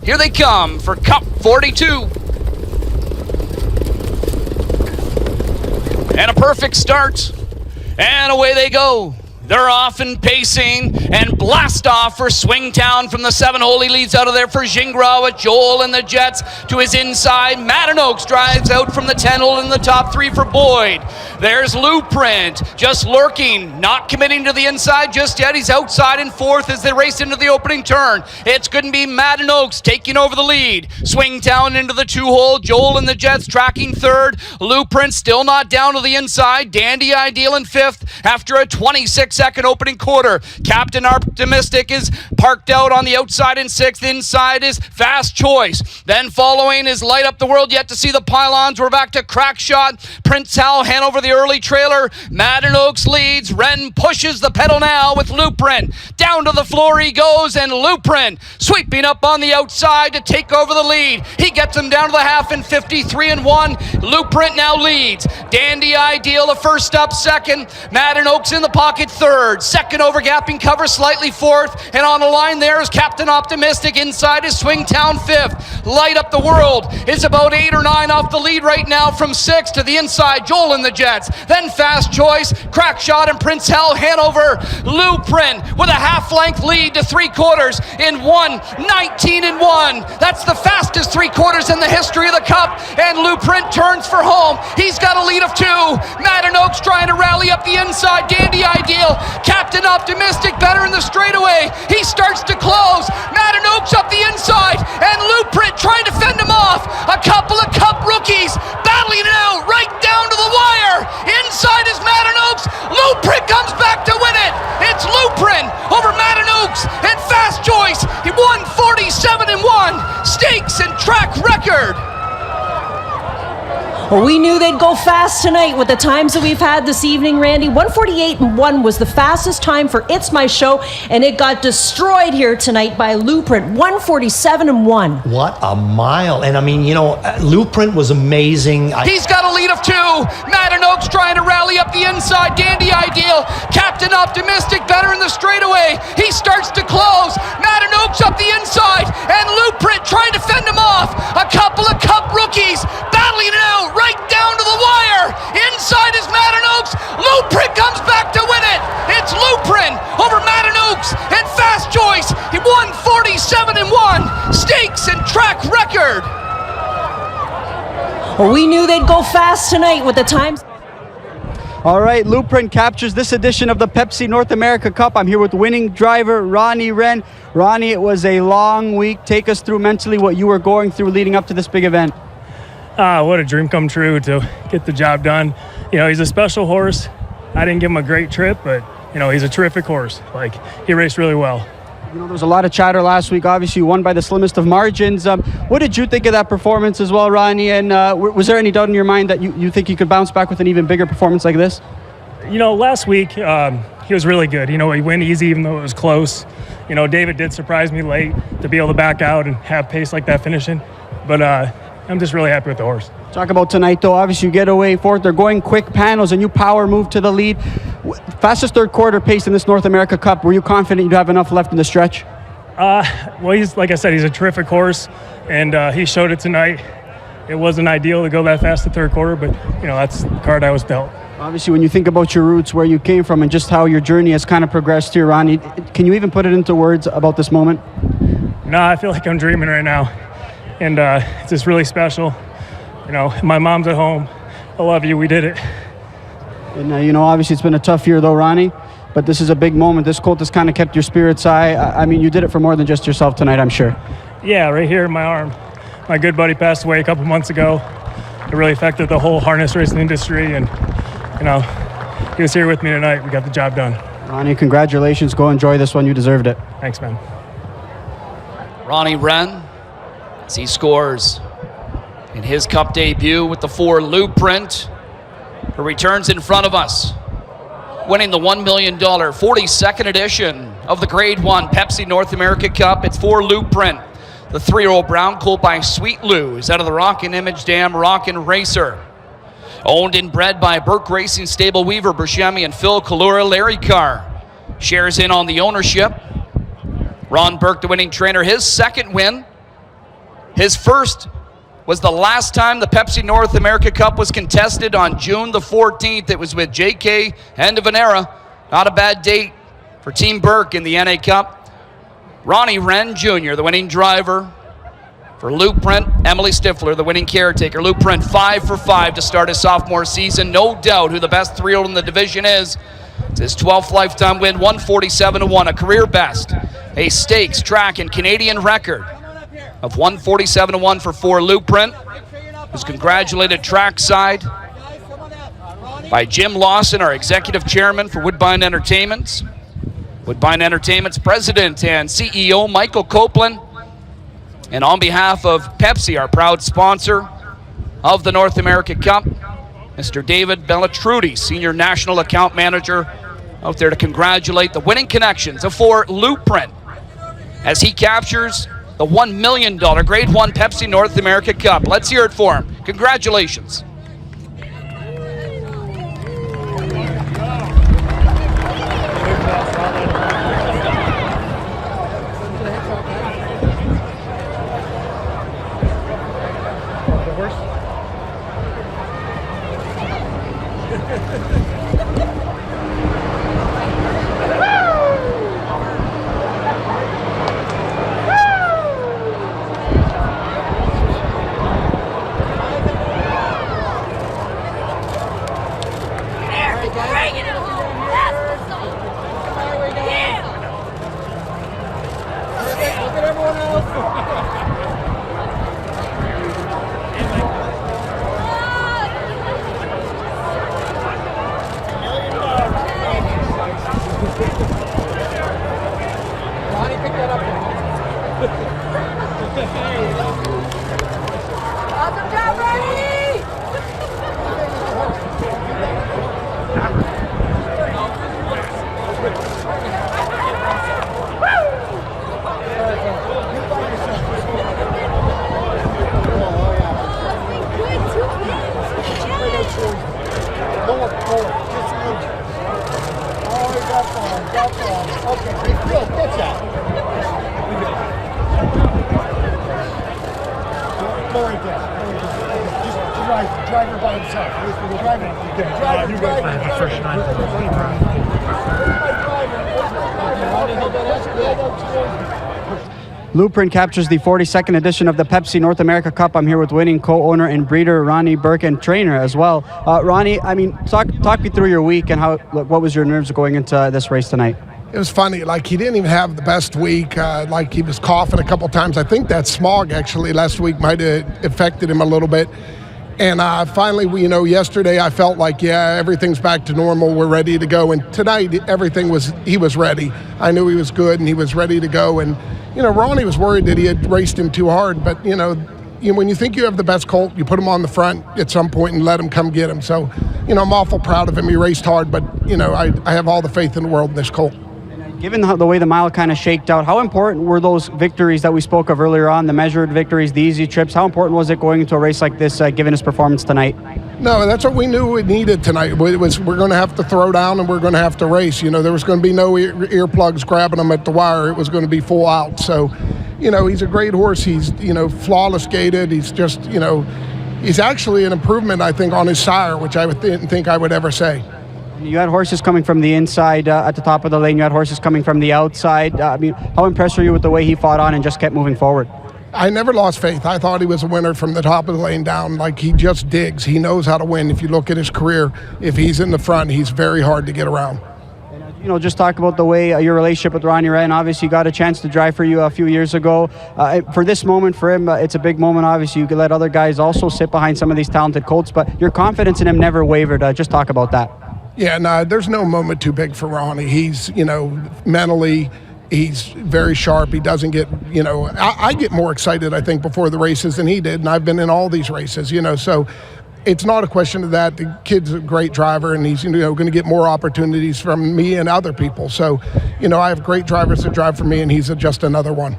Here they come for Cup 42. And a perfect start. And away they go. They're off and pacing and blast off for Swingtown from the 7-hole. He leads out of there for Gingras with Joel and the Jets to his inside. Madden Oaks drives out from the 10-hole in the top 3 for Boyd. There's Louprint just lurking, not committing to the inside just yet. He's outside in 4th as they race into the opening turn. It's going to be Madden Oaks taking over the lead. Swingtown into the 2-hole. Joel and the Jets tracking 3rd. Louprint still not down to the inside. Dandy Ideal in 5th after a 26-second opening quarter. Captain Optimistic is parked out on the outside in 6th. Inside is Fast Choice. Then following is Light Up the World. Yet to see the pylons. We're back to Crack Shot. Prince Hal Hanover, the early trailer. Madden Oaks leads. Wren pushes the pedal now with Louprint. Down to the floor he goes, and Louprint sweeping up on the outside to take over the lead. He gets him down to the half in 53-1. Louprint now leads. Dandy Ideal a first up, 2nd. Madden Oaks in the pocket, 3rd. 2nd overgapping cover, slightly 4th. And on the line there is Captain Optimistic. Inside is Swingtown, 5th. Light Up the World is about 8 or 9 off the lead right now from 6th to the inside. Joel and the Jets. Then Fast Choice, Crack Shot, and Prince Hal Hanover. Louprint with a half-length lead to 3/4 in 1:19-1. That's the fastest 3/4 in the history of the Cup. And Louprint turns for home. He's got a lead of 2. Madden Oaks trying to rally up the inside. Dandy Ideal. Captain Optimistic better in the straightaway. He starts to close. Madden Oaks up the inside. And Louprint trying to fend him off. A couple of Cup rookies battling it out right down to the wire. Inside is Madden Oaks. Louprint comes back to win it. It's Louprint over Madden Oaks and Fast Choice. He won 47-1. Stakes and track record. Well, we knew they'd go fast tonight with the times that we've had this evening, Randy. 1:48-1 was the fastest time for It's My Show, and it got destroyed here tonight by Louprint. 1:47-1. What a mile. And I mean, Louprint was amazing. He's got a lead of 2. Madden Oaks trying to rally up the inside. Dandy Ideal. Captain Optimistic better in the straightaway. He starts to close. Madden Oaks up the inside. And Louprint trying to fend him off. A couple of Cup rookies battling it out right down to the wire. Inside is Madden Oaks. Louprint comes back to win it. It's Louprint over Madden Oaks and Fast Choice. He won 47-1. Stakes and track record. Well, we knew they'd go fast tonight with the times. All right, Louprint captures this edition of the Pepsi North America Cup. I'm here with winning driver Ronnie Wren. Ronnie, it was a long week. Take us through mentally what you were going through leading up to this big event. What a dream come true to get the job done. He's a special horse. I didn't give him a great trip, but, he's a terrific horse. He raced really well. There was a lot of chatter last week. Obviously, you won by the slimmest of margins. What did you think of that performance as well, Ronnie? And was there any doubt in your mind that you think you could bounce back with an even bigger performance like this? Last week, he was really good. He went easy even though it was close. David did surprise me late to be able to back out and have pace like that finishing. But I'm just really happy with the horse. Talk about tonight, though. Obviously, you get away 4th. They're going quick panels, and you power move to the lead. Fastest 3/4 pace in this North America Cup. Were you confident you'd have enough left in the stretch? Well, he's like I said, he's a terrific horse, and he showed it tonight. It wasn't ideal to go that fast the 3/4, but that's the card I was dealt. Obviously, when you think about your roots, where you came from, and just how your journey has kind of progressed here, Ronnie, can you even put it into words about this moment? No, I feel like I'm dreaming right now. And it's just really special. My mom's at home. I love you. We did it. And, obviously it's been a tough year, though, Ronnie. But this is a big moment. This colt has kind of kept your spirits high. I mean, you did it for more than just yourself tonight, I'm sure. Yeah, right here in my arm. My good buddy passed away a couple months ago. It really affected the whole harness racing industry. And, he was here with me tonight. We got the job done. Ronnie, congratulations. Go enjoy this one. You deserved it. Thanks, man. Ronnie Wren, as he scores in his Cup debut with the 4 Louprint, who returns in front of us, winning the $1 million 42nd edition of the Grade 1 Pepsi North America Cup. It's 4 Louprint. The 3-year-old brown colt by Sweet Lou is out of the Rockin' Image Dam Rockin' Racer. Owned and bred by Burke Racing Stable Weaver, Buscemi, and Phil Kalura. Larry Carr shares in on the ownership. Ron Burke, the winning trainer, his 2nd win His first was the last time the Pepsi North America Cup was contested on June the 14th. It was with JK End of an Era. Not a bad date for Team Burke in the NA Cup. Ronnie Wren Jr., the winning driver for Louprint. Emily Stifler, the winning caretaker. Louprint 5 for 5 to start his sophomore season. No doubt who the best 3-year-old in the division is. It's his 12th lifetime win, 147-1, a career best. A stakes, track, and Canadian record of 147-1 for 4 Louprint, who's congratulated trackside by Jim Lawson, our executive chairman for Woodbine Entertainment. Woodbine Entertainment's president and CEO, Michael Copeland. And on behalf of Pepsi, our proud sponsor of the North America Cup, Mr. David Bellatruti, Senior National Account Manager, out there to congratulate the winning connections of 4 Louprint as he captures the $1 million Grade 1 Pepsi North America Cup. Let's hear it for him. Congratulations. Awesome job, Ronnie! Driver by himself. Louprint captures the 42nd edition of the Pepsi North America Cup. I'm here with winning co-owner and breeder Ronnie Burke and trainer as well. Ronnie, I mean, talk me through your week and what was your nerves going into this race tonight? It was funny, like he didn't even have the best week, like he was coughing a couple times. I think that smog actually last week might have affected him a little bit. And finally, yesterday I felt like, yeah, everything's back to normal. We're ready to go. And tonight, he was ready. I knew he was good and he was ready to go. And, Ronnie was worried that he had raced him too hard. But, when you think you have the best colt, you put him on the front at some point and let him come get him. So, I'm awful proud of him. He raced hard, but, I have all the faith in the world in this colt. Given the way the mile kind of shaked out, how important were those victories that we spoke of earlier on, the measured victories, the easy trips? How important was it going into a race like this, given his performance tonight? No, that's what we knew we needed tonight. We're going to have to throw down and we're going to have to race. There was going to be no earplugs grabbing him at the wire. It was going to be full out. So, he's a great horse. He's, flawless gated. He's just, he's actually an improvement, I think, on his sire, which I didn't think I would ever say. You had horses coming from the inside at the top of the lane. You had horses coming from the outside. How impressed were you with the way he fought on and just kept moving forward? I never lost faith. I thought he was a winner from the top of the lane down. Like, he just digs. He knows how to win. If you look at his career, if he's in the front, he's very hard to get around. Just talk about the way your relationship with Ronnie Wren. Obviously, you got a chance to drive for you a few years ago. For this moment, for him, it's a big moment. Obviously, you could let other guys also sit behind some of these talented colts, but your confidence in him never wavered. Just talk about that. Yeah, no, there's no moment too big for Ronnie. He's, mentally, he's very sharp. He doesn't get, I get more excited, I think, before the races than he did, and I've been in all these races, so it's not a question of that. The kid's a great driver, and he's, going to get more opportunities from me and other people. So, I have great drivers that drive for me, and he's just another one.